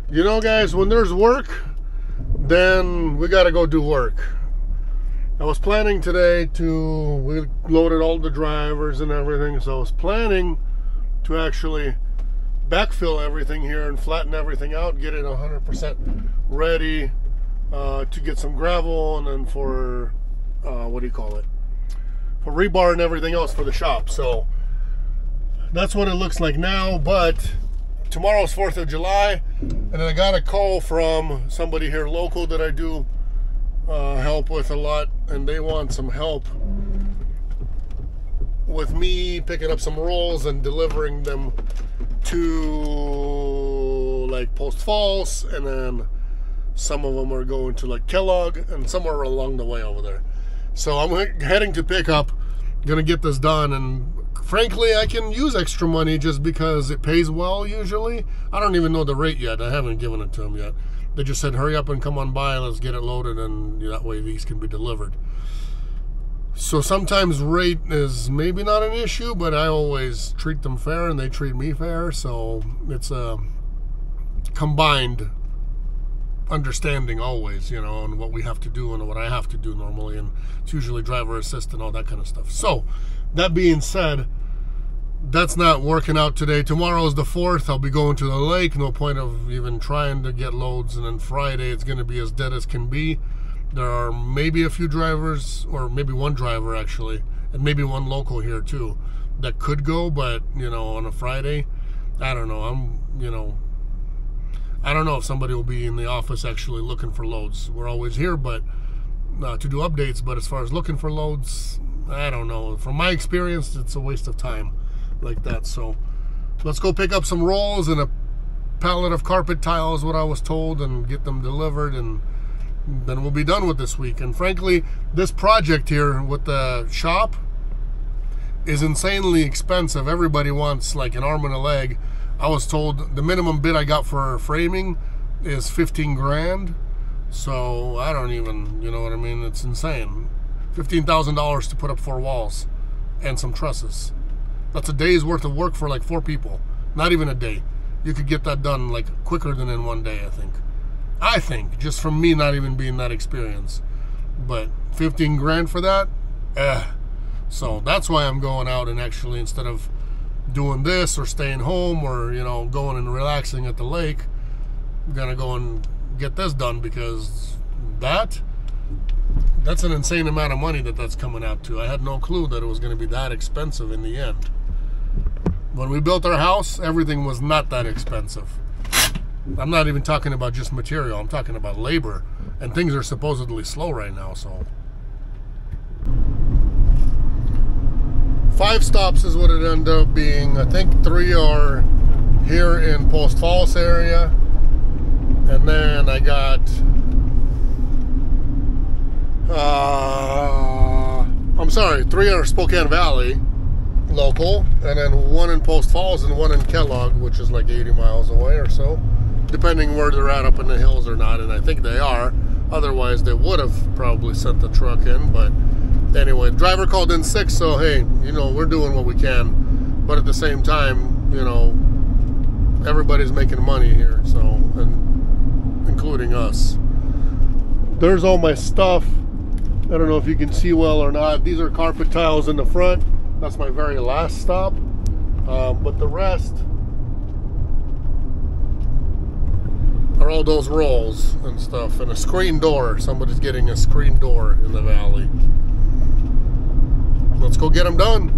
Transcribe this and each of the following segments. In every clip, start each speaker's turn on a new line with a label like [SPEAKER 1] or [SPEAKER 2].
[SPEAKER 1] You know, guys, when there's work, then we gotta go do work. I was planning today we loaded all the drivers and everything, so I was planning to actually backfill everything here and flatten everything out, get it 100% ready to get some gravel, and then for what do you call it, for rebar and everything else for the shop. So that's what it looks like now. But tomorrow's 4th of July, and then I got a call from somebody here local that I do help with a lot, and they want some help with me picking up some rolls and delivering them to like Post Falls, and then some of them are going to like Kellogg and somewhere along the way over there. So I'm heading to pick up, gonna get this done, and frankly I can use extra money just because it pays well usually. I don't even know the rate yet. I haven't given it to them yet. They just said hurry up and come on by, let's get it loaded, and that way these can be delivered. So sometimes rate is maybe not an issue, but I always treat them fair and they treat me fair. So it's a combined understanding always, you know, on what we have to do and what I have to do normally. And it's usually driver assist and all that kind of stuff. So that being said, that's not working out today. Tomorrow's the 4th. I'll be going to the lake. No point of even trying to get loads. And then Friday, it's going to be as dead as can be. There are maybe a few drivers, or maybe one driver actually, and maybe one local here too, that could go, but you know, on a Friday, I don't know. I don't know if somebody will be in the office actually looking for loads. We're always here, but to do updates. But as far as looking for loads, I don't know. From my experience, it's a waste of time like that. So let's go pick up some rolls and a pallet of carpet tile is what I was told, and get them delivered, and then we'll be done with this week. And frankly, this project here with the shop is insanely expensive. Everybody wants like an arm and a leg. I was told the minimum bid I got for framing is 15 grand. So I don't even, you know what I mean? It's insane. $15,000 to put up 4 walls and some trusses. That's a day's worth of work for like 4 people. Not even a day. You could get that done like quicker than in one day, I think, just from me not even being that experienced. But 15 grand for that? So that's why I'm going out, and actually, instead of doing this or staying home or, you know, going and relaxing at the lake, I'm gonna go and get this done, because that's an insane amount of money that's coming out to. I had no clue that it was gonna be that expensive in the end. When we built our house, everything was not that expensive. I'm not even talking about just material. I'm talking about labor. And things are supposedly slow right now, so. 5 stops is what it ended up being. I think 3 are here in Post Falls area. And then I got, I'm sorry, 3 are Spokane Valley local. And then 1 in Post Falls and 1 in Kellogg, which is like 80 miles away or so, depending where they're at up in the hills or not, and I think they are. Otherwise, they would have probably sent the truck in. But anyway, driver called in sick, so hey, you know, we're doing what we can. But at the same time, you know, everybody's making money here, so, and including us. There's all my stuff. I don't know if you can see well or not. These are carpet tiles in the front. That's my very last stop. But the rest are all those rolls and stuff, and a screen door. Somebody's getting a screen door in the valley. Let's go get them done.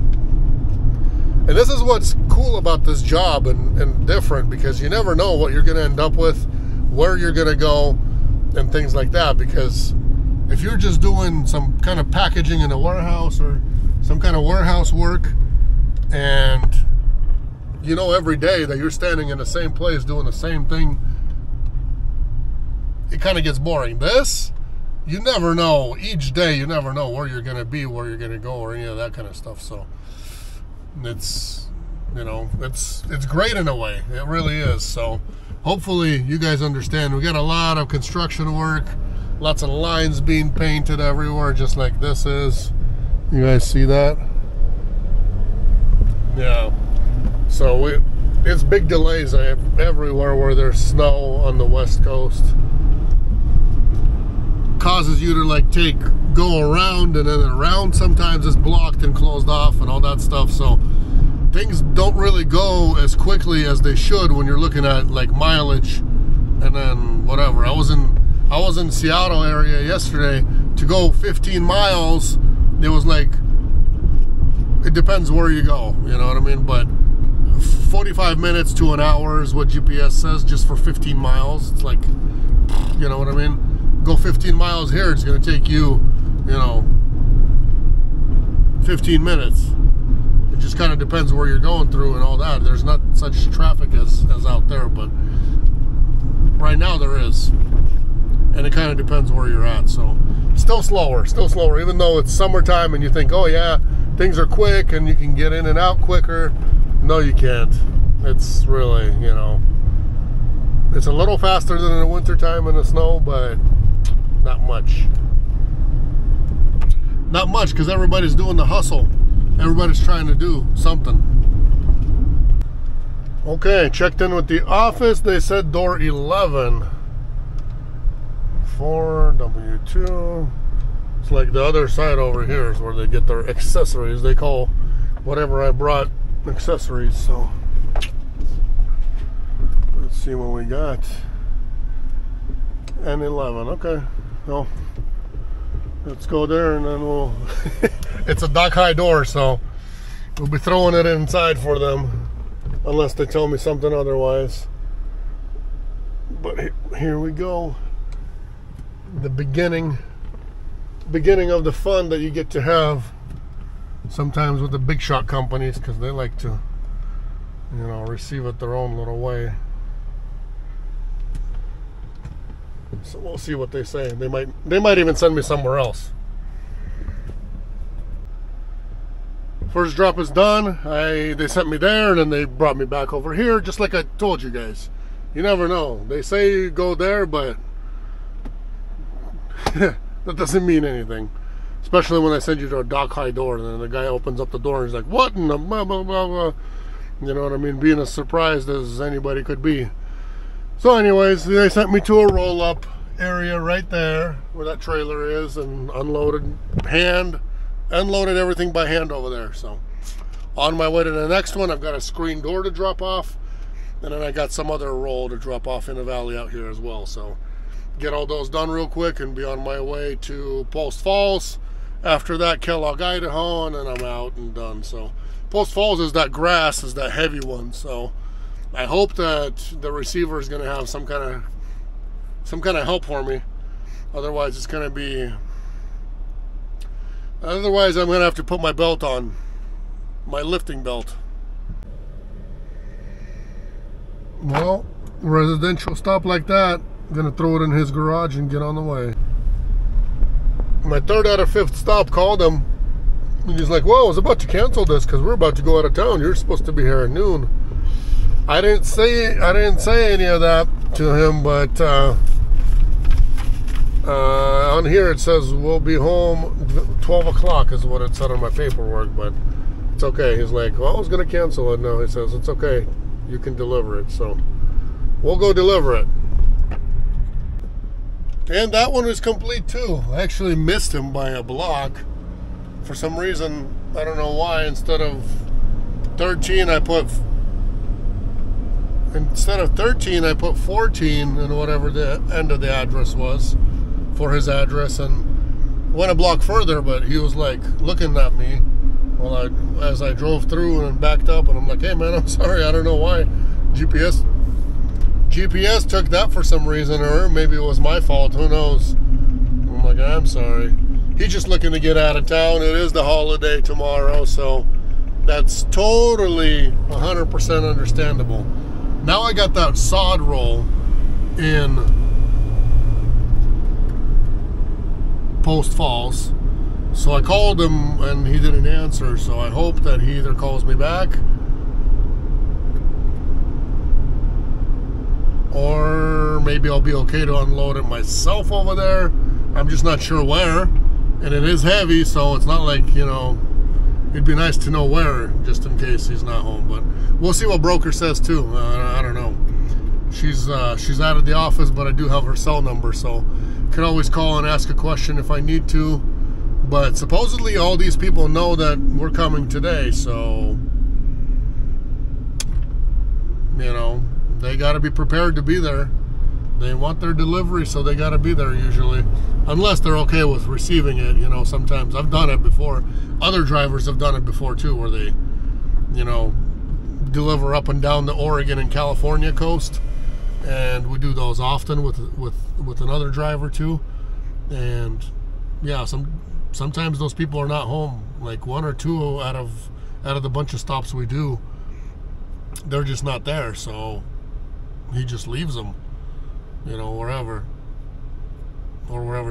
[SPEAKER 1] And this is what's cool about this job and different, because you never know what you're going to end up with, where you're going to go, and things like that. Because if you're just doing some kind of packaging in a warehouse or some kind of warehouse work, and you know every day that you're standing in the same place doing the same thing, it kind of gets boring. This, you never know. Each day, you never know where you're going to be, where you're going to go, or any of that kind of stuff. So it's, you know, it's great in a way. It really is. So hopefully you guys understand. We got a lot of construction work, lots of lines being painted everywhere, just like this is. You guys see that? Yeah. So it's big delays everywhere where there's snow on the West Coast. Causes you to like go around, and then around sometimes it's blocked and closed off and all that stuff. So things don't really go as quickly as they should when you're looking at like mileage and then whatever. I was in Seattle area yesterday. To go 15 miles, it was like, it depends where you go, you know what I mean? But 45 minutes to an hour is what GPS says just for 15 miles. It's like, you know what I mean? Go 15 miles here, it's going to take you, you know, 15 minutes. It just kind of depends where you're going through and all that. There's not such traffic as out there, but right now there is. And it kind of depends where you're at. So still slower, even though it's summertime and you think, oh yeah, things are quick and you can get in and out quicker. No, you can't. It's really, you know, it's a little faster than in the wintertime in the snow, but not much. Not much, because everybody's doing the hustle. Everybody's trying to do something. Okay, checked in with the office. They said door 11. 4W2. It's like the other side over here is where they get their accessories. They call whatever I brought accessories. So let's see what we got. N11. Okay. Well, let's go there and then we'll it's a dock high door, so we'll be throwing it inside for them unless they tell me something otherwise. But here we go. The beginning of the fun that you get to have sometimes with the big shot companies, because they like to, you know, receive it their own little way. So we'll see what they say. They might even send me somewhere else. First drop is done. They sent me there and then they brought me back over here, just like I told you guys. You never know. They say you go there, but that doesn't mean anything. Especially when I send you to a dock high door and then the guy opens up the door and he's like, what in the blah, blah, blah, blah. You know what I mean? Being as surprised as anybody could be. So anyways, they sent me to a roll-up area right there where that trailer is, and unloaded everything by hand over there. So on my way to the next one, I've got a screen door to drop off, and then I got some other roll to drop off in the valley out here as well. So get all those done real quick and be on my way to Post Falls. After that, Kellogg, Idaho, and then I'm out and done. So Post Falls is that grass, is that heavy one. So I hope that the receiver is going to have some kind of help for me. Otherwise, it's going to be. Otherwise, I'm going to have to put my belt on, my lifting belt. Well, residential stop like that, I'm going to throw it in his garage and get on the way. My third out of fifth stop, called him. And he's like, "Whoa, I was about to cancel this because we're about to go out of town. You're supposed to be here at noon." I didn't say any of that to him, but on here it says we'll be home 12 o'clock is what it said on my paperwork, but it's okay. He's like, "Well, I was going to cancel it." No, he says, "It's okay. You can deliver it." So we'll go deliver it. And that one was complete too. I actually missed him by a block. For some reason, I don't know why, instead of 13, I put 14 and whatever the end of the address was for his address, and went a block further, but he was like looking at me as I drove through and backed up, and I'm like, "Hey man, I'm sorry, I don't know why GPS took that for some reason, or maybe it was my fault, who knows." I'm like, "I'm sorry." He's just looking to get out of town. It is the holiday tomorrow, so that's totally 100% understandable. Now I got that sod roll in Post Falls, so I called him and he didn't answer, so I hope that he either calls me back or maybe I'll be okay to unload it myself over there. I'm just not sure where, and it is heavy, so it's not like, you know, it'd be nice to know where, just in case he's not home. But we'll see what broker says too. I don't know. She's out of the office, but I do have her cell number, so can always call and ask a question if I need to. But supposedly all these people know that we're coming today, so you know, they got to be prepared to be there. They want their delivery, so they got to be there usually, unless they're okay with receiving it. You know, sometimes I've done it before. Other drivers have done it before too, where they, you know, deliver up and down the Oregon and California coast, and we do those often with another driver too. And yeah, sometimes those people are not home. Like one or two out of the bunch of stops we do, they're just not there, so he just leaves them, you know, wherever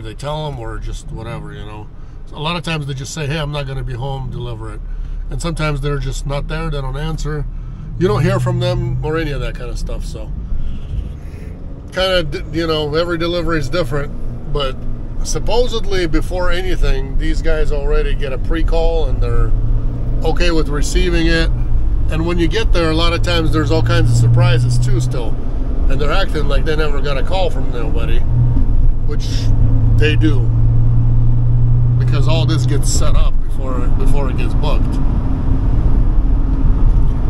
[SPEAKER 1] they tell him, or just whatever, you know. So a lot of times they just say, hey, I'm not going to be home, deliver it. And sometimes they're just not there, they don't answer, you don't hear from them or any of that kind of stuff. So kind of, you know, every delivery is different, but supposedly before anything, these guys already get a pre-call and they're okay with receiving it. And when you get there, a lot of times there's all kinds of surprises too still. And they're acting like they never got a call from nobody, which they do, because all this gets set up before it gets booked.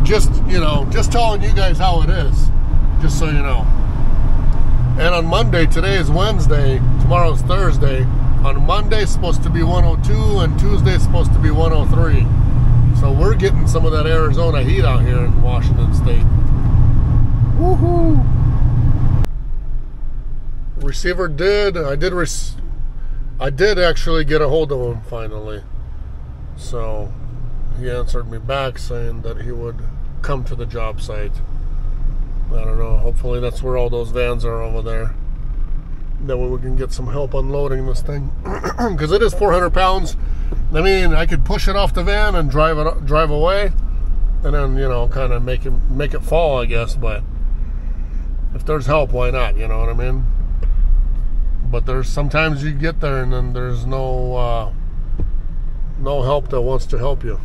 [SPEAKER 1] Just, you know, just telling you guys how it is, just so you know. And on Monday, today is Wednesday, tomorrow's Thursday. On Monday it's supposed to be 102, and Tuesday it's supposed to be 103. So we're getting some of that Arizona heat out here in Washington State. Woohoo! Receiver I did actually get a hold of him finally. So he answered me back saying that he would come to the job site. I don't know, hopefully that's where all those vans are over there. That way we can get some help unloading this thing. Because it is 400 pounds. I mean, I could push it off the van and drive away, and then, you know, kind of make it fall, I guess. But if there's help, why not? You know what I mean? But there's sometimes you get there and then there's no help that wants to help you.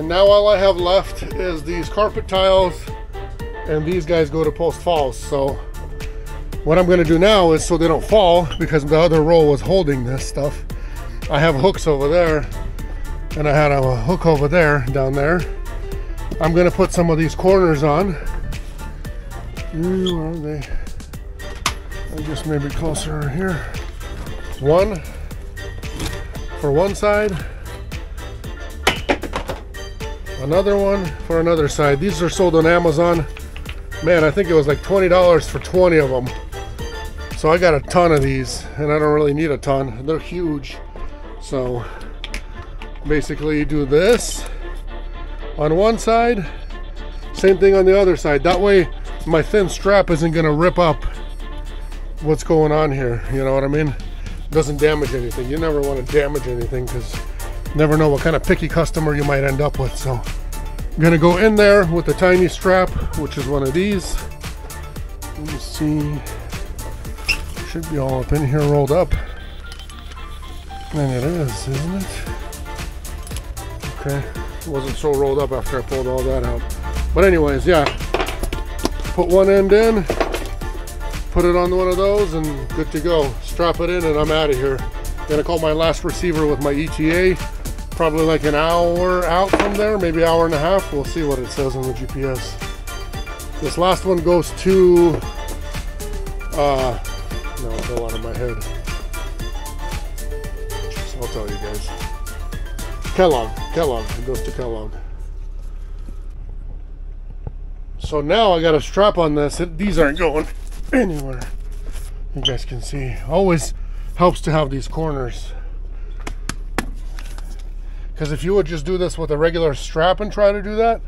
[SPEAKER 1] Now all I have left is these carpet tiles, and these guys go to Post Falls. So what I'm going to do now is, so they don't fall, because the other roll was holding this stuff, I have hooks over there, and I had a hook over there, down there. I'm going to put some of these corners on. Where are they? I guess maybe closer here. One for one side, another one for another side. These are sold on Amazon. Man, I think it was like $20 for 20 of them. So I got a ton of these, and I don't really need a ton. They're huge. So basically you do this on one side, same thing on the other side. That way my thin strap isn't gonna rip up what's going on here. You know what I mean? It doesn't damage anything. You never want to damage anything, because never know what kind of picky customer you might end up with. So I'm gonna go in there with the tiny strap, which is one of these. Let me see, should be all up in here rolled up, and it is, isn't it? Okay, it wasn't so rolled up after I pulled all that out. But anyways, yeah, put one end in, put it on one of those, and good to go. Strap it in and I'm out of here. Gonna call my last receiver with my ETA. Probably like an hour out from there, maybe hour and a half. We'll see what it says on the GPS. This last one goes to, no, it fell out of my head. So I'll tell you guys. Kellogg, it goes to Kellogg. So now I got a strap on this. These aren't going. anywhere. You guys can see. Always helps to have these corners. Because if you would just do this with a regular strap and try to do that,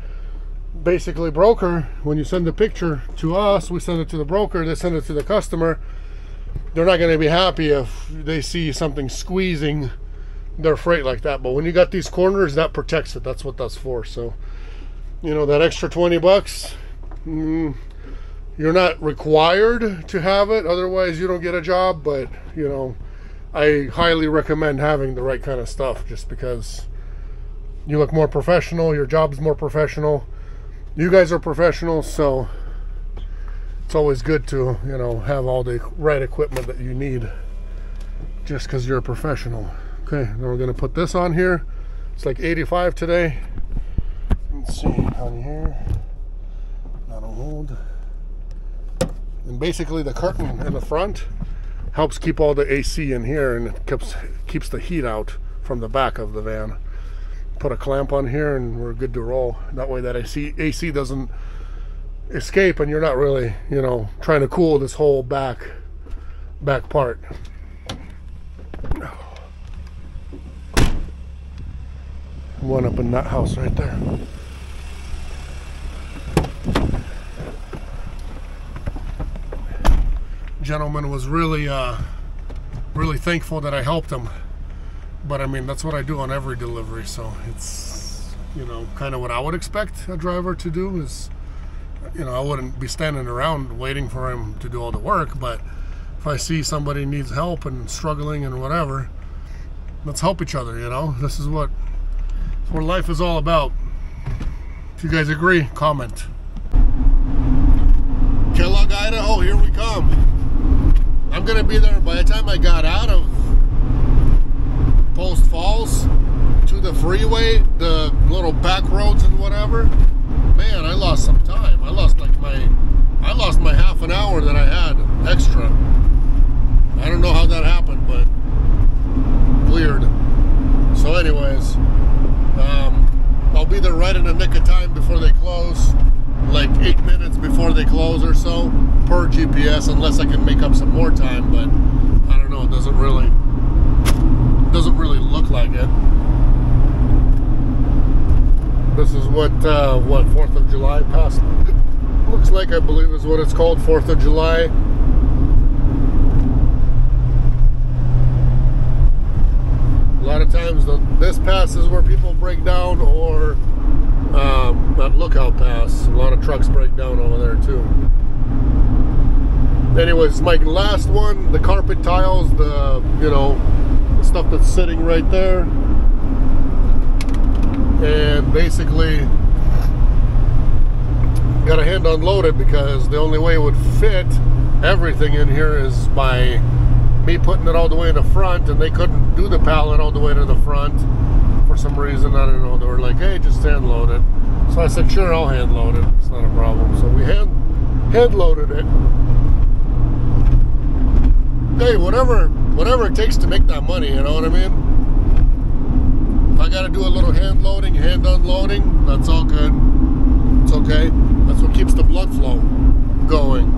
[SPEAKER 1] basically broker, when you send the picture to us, we send it to the broker, they send it to the customer, they're not going to be happy if they see something squeezing their freight like that. But when you got these corners, that protects it. That's what that's for. So, you know, that extra 20 bucks, you're not required to have it, otherwise you don't get a job. But, you know, I highly recommend having the right kind of stuff, just because you look more professional, your job is more professional, you guys are professionals, so it's always good to, you know, have all the right equipment that you need just because you're a professional. Okay, then we're going to put this on here. It's like 85 today. Let's see, on here, that'll hold. And basically the curtain in the front helps keep all the AC in here, and it keeps the heat out from the back of the van. Put a clamp on here and we're good to roll. That way that AC doesn't escape and you're not really, you know, trying to cool this whole back part. One up in that house right there. Gentleman was really thankful that I helped him. But I mean, that's what I do on every delivery, so it's, you know, kind of what I would expect a driver to do is, you know, I wouldn't be standing around waiting for him to do all the work, but if I see somebody needs help and struggling and whatever, let's help each other, you know? This is what life is all about. If you guys agree, comment. Kellogg, Idaho, here we come. I'm gonna be there by the time I got out of Post Falls to the freeway, the little back roads and whatever. Man, I lost some time. I lost my half an hour that I had extra. I don't know how that happened, but weird. So anyways, I'll be there right in the nick of time before they close, like 8 minutes before they close or so, per GPS, unless I can make up some more time, but I don't know, it doesn't really look like it. This is what 4th of July past looks like, I believe is what it's called, 4th of July. A lot of times this pass is where people break down, or that Lookout Pass, a lot of trucks break down over there too. Anyways, my last one, the carpet tiles, the, you know, the stuff that's sitting right there. And basically got a hand unloaded because the only way it would fit everything in here is by me putting it all the way in the front, and they couldn't do the pallet all the way to the front for some reason. I don't know. They were like, hey, just hand load it. So I said, sure, I'll hand load it. It's not a problem. So we hand loaded it. Hey, whatever it takes to make that money, you know what I mean? If I got to do a little hand loading, hand unloading, that's all good. It's okay. That's what keeps the blood flow going.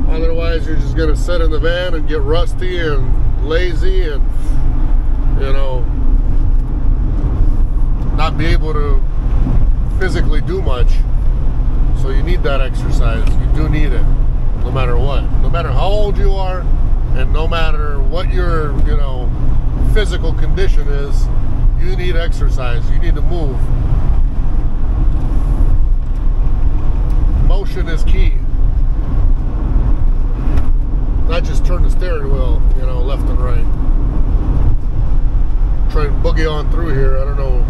[SPEAKER 1] Otherwise, you're just going to sit in the van and get rusty and lazy and, you know, not be able to physically do much. So you need that exercise. You do need it, no matter what. No matter how old you are, and no matter what your, you know, physical condition is, you need exercise. You need to move. Motion is key. Not just turn the steering wheel, you know, left and right. Try and boogie on through here. I don't know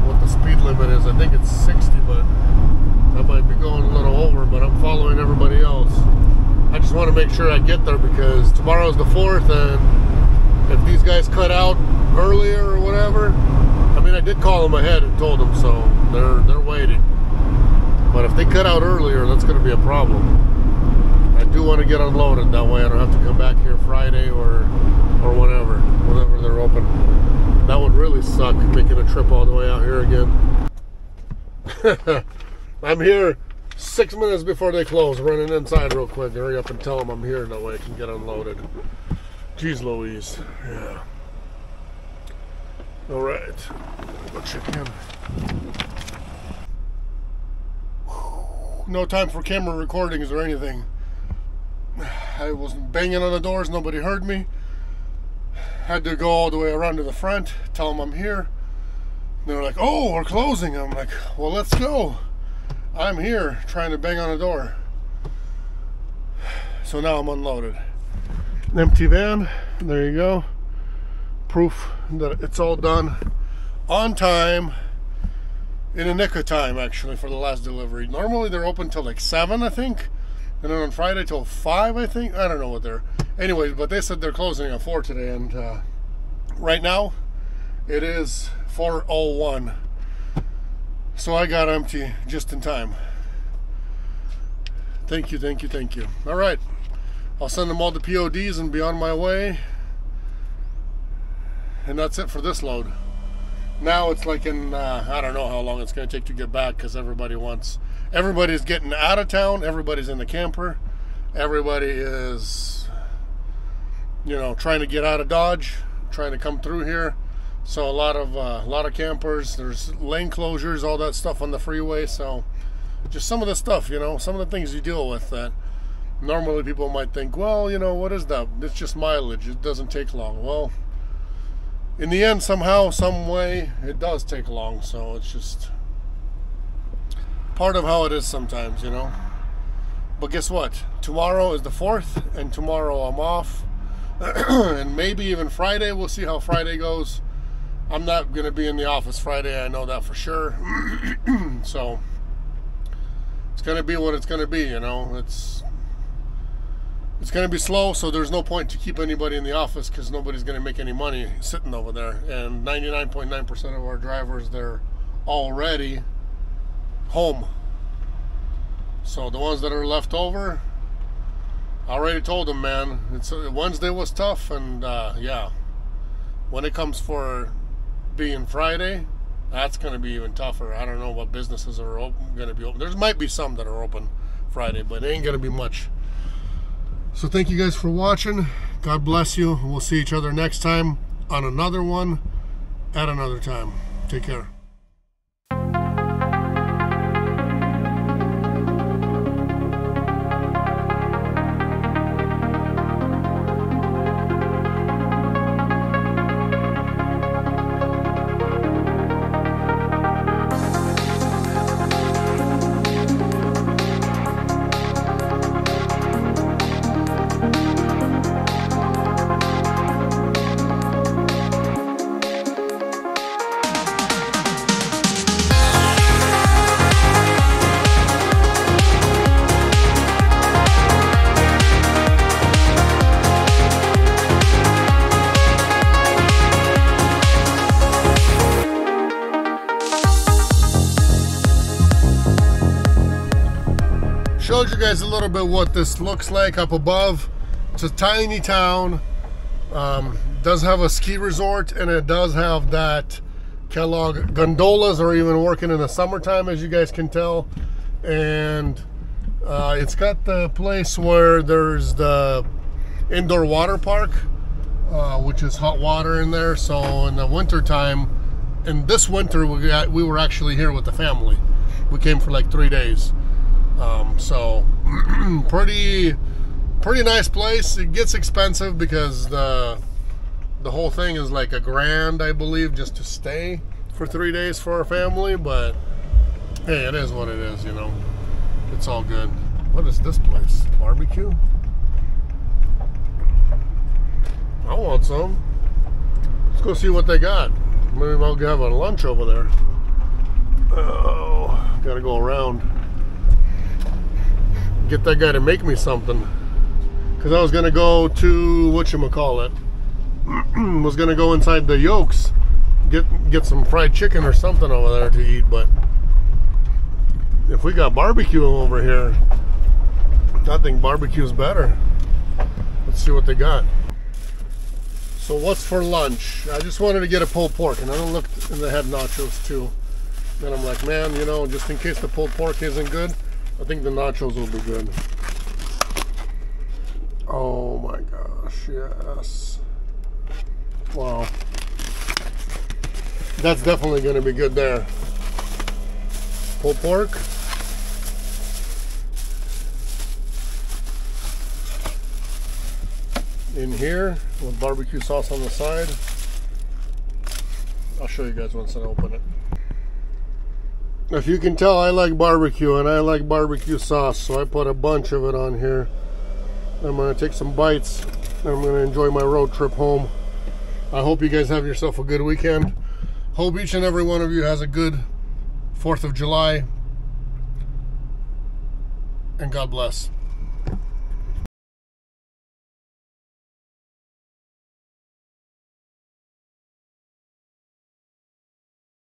[SPEAKER 1] what the speed limit is. I think it's 60, but I might be going a little over, but I'm following everybody else. I just want to make sure I get there because tomorrow's the 4th, and if these guys cut out earlier or whatever, I mean, I did call them ahead and told them, so they're waiting. But if they cut out earlier, that's going to be a problem. I do want to get unloaded, that way I don't have to come back here Friday or whenever they're open. That would really suck, making a trip all the way out here again. I'm here 6 minutes before they close, running inside real quick. Hurry up and tell them I'm here, that way I can get unloaded. Jeez Louise. Yeah. Alright. Go check in. No time for camera recordings or anything. I was banging on the doors, nobody heard me. Had to go all the way around to the front, tell them I'm here. They're like, oh, we're closing. I'm like, well, let's go. I'm here trying to bang on a door. So now I'm unloaded. An empty van, there you go. Proof that it's all done on time, in a nick of time actually, for the last delivery. Normally they're open till like 7, I think. And then on Friday till 5, I think. I don't know what they're... Anyways, but they said they're closing at 4 today, and right now it is 4:01. So I got empty just in time. Thank you, thank you, thank you. All right, I'll send them all the PODs and be on my way. And that's it for this load. Now it's like in, I don't know how long it's going to take to get back, because everybody's getting out of town, everybody's in the camper, everybody is, you know, trying to get out of Dodge, trying to come through here. So a lot of campers, there's lane closures, all that stuff on the freeway. So just some of the stuff, you know, some of the things you deal with that normally people might think, well, you know, what is that? It's just mileage, it doesn't take long. Well, in the end, somehow, some way, it does take long. So it's just part of how it is sometimes, you know. But guess what? Tomorrow is the 4th, and tomorrow I'm off. And maybe even Friday. We'll see how Friday goes. I'm not going to be in the office Friday, I know that for sure. So it's going to be what it's going to be, you know. It's going to be slow, so there's no point to keep anybody in the office, because nobody's going to make any money sitting over there. And 99.9% of our drivers, they're already home. So the ones that are left over, I already told them, man, Wednesday was tough, and yeah, when it comes for being Friday, that's going to be even tougher. I don't know what businesses are going to be open. There might be some that are open Friday, but it ain't going to be much. So thank you guys for watching. God bless you. We'll see each other next time on another one at another time. Take care. Showed you guys a little bit what this looks like up above. It's a tiny town. Does have a ski resort, and it does have that Kellogg gondolas are even working in the summertime, as you guys can tell. And it's got the place where there's the indoor water park, which is hot water in there. So in the winter time, and this winter we were actually here with the family. We came for like 3 days. So pretty nice place. It gets expensive because the whole thing is like $1,000, I believe, just to stay for 3 days for our family. But hey, it is what it is, you know. It's all good. What is this place? Barbecue? I want some. Let's go see what they got. Maybe I'll have a lunch over there. Oh, gotta go around. Get that guy to make me something, because I was gonna go to whatchamacallit, was gonna go inside the Yolks, get some fried chicken or something over there to eat. But if we got barbecue over here, I think barbecue's better. Let's see what they got. So what's for lunch? I just wanted to get a pulled pork, and I looked and they had nachos too. And I'm like, man, you know, just in case the pulled pork isn't good, I think the nachos will be good. Oh my gosh, yes. Wow. That's definitely going to be good there. Pulled pork. In here with barbecue sauce on the side. I'll show you guys once I open it. If you can tell, I like barbecue and I like barbecue sauce, so I put a bunch of it on here. I'm going to take some bites and I'm going to enjoy my road trip home. I hope you guys have yourself a good weekend. Hope each and every one of you has a good 4th of July. And God bless.